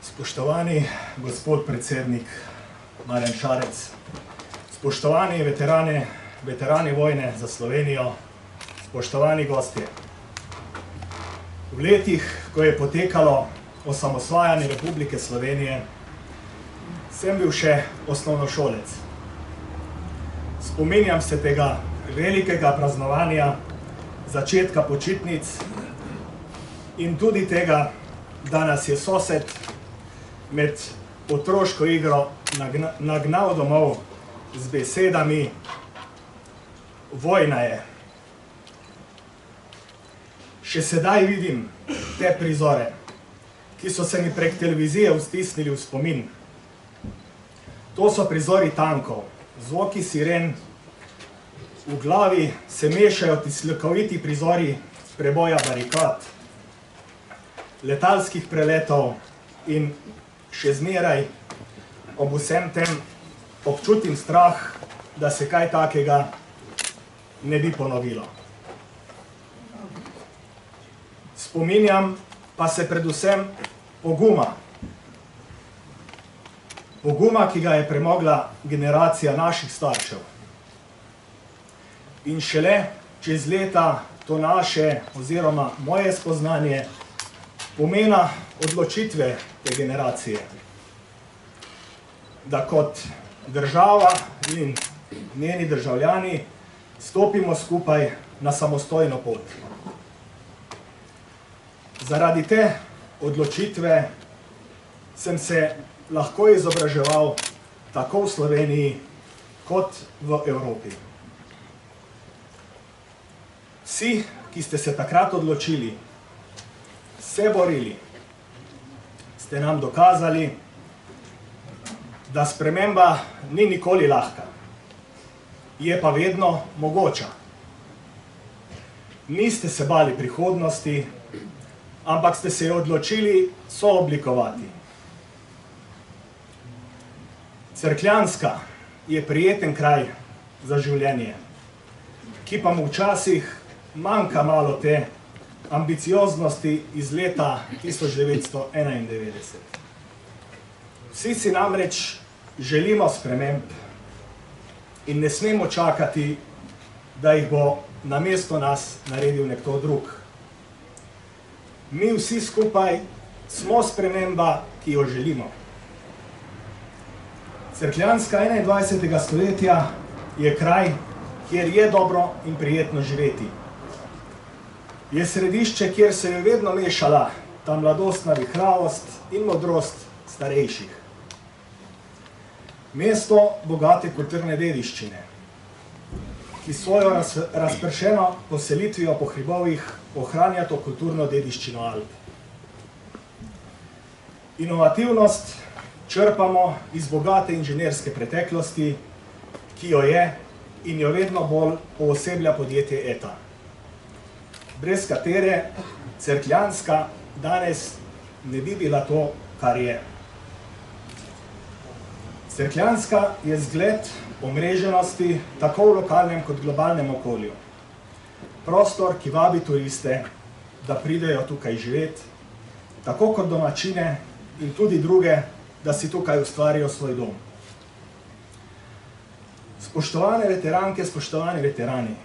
Spoštovani gospod predsednik Marjan Šarec, spoštovani veterani vojne za Slovenijo, spoštovani gostje. V letih, ko je potekalo osamosvajanje Republike Slovenije, sem bil še osnovnošolec. Spominjam se tega velikega praznovanja, začetka počitnic in tudi tega, da nas je sosed med otroško igro nagnal domov z besedami: vojna je. Še sedaj vidim te prizore, ki so se mi prek televizije vstisnili v spomin. To so prizori tankov, zvoki siren, v glavi se mešajo ti slikoviti prizori preboja barikad, letalskih preletov in še zmeraj ob vsem tem občutim strah, da se kaj takega ne bi ponovilo. Spominjam pa se predvsem poguma. Poguma, ki ga je premogla generacija naših staršev. In šele čez leta to naše oziroma moje spoznanje pomena odločitve te generacije, da kot država in njeni državljani stopimo skupaj na samostojno pot. Zaradi te odločitve sem se lahko izobraževal tako v Sloveniji kot v Evropi. Vsi, ki ste se takrat odločili, se borili, ste nam dokazali, da sprememba ni nikoli lahka, je pa vedno mogoča. Niste se bali prihodnosti, ampak ste se odločili sooblikovati. Cerkljanska je prijeten kraj za življenje, ki pa mu včasih manjka malo te ambicioznosti iz leta 1991. Vsi si namreč želimo sprememb in ne smemo čakati, da jih bo namesto nas naredil nekdo drug. Mi vsi skupaj smo sprememba, ki jo želimo. Cerkljanska 21. stoletja je kraj, kjer je dobro in prijetno živeti. Je središče, kjer se je vedno mešala ta mladostna vihravost in modrost starejših. Mesto bogate kulturne dediščine, ki svojo razpršeno poselitvijo po hribovih ohranja to kulturno dediščino Alp. Inovativnost črpamo iz bogate inženirske preteklosti, ki jo je in jo vedno bolj pooseblja podjetje ETA, brez katere Cerkljanska danes ne bi bila to, kar je. Cerkljanska je zgled omreženosti tako v lokalnem kot globalnem okolju. Prostor, ki vabi turiste, da pridejo tukaj živeti, tako kot domačine in tudi druge, da si tukaj ustvarijo svoj dom. Spoštovane veteranke, spoštovani veterani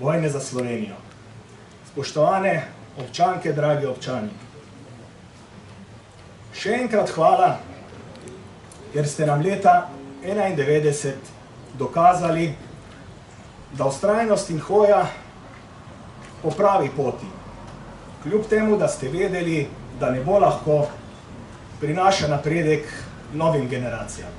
vojne za Slovenijo, spoštovane občanke, dragi občani, še enkrat hvala, ker ste nam leta 1991 dokazali, da vztrajnost in hoja po pravi poti, kljub temu, da ste vedeli, da ne bo lahko, prinaša napredek novim generacijam.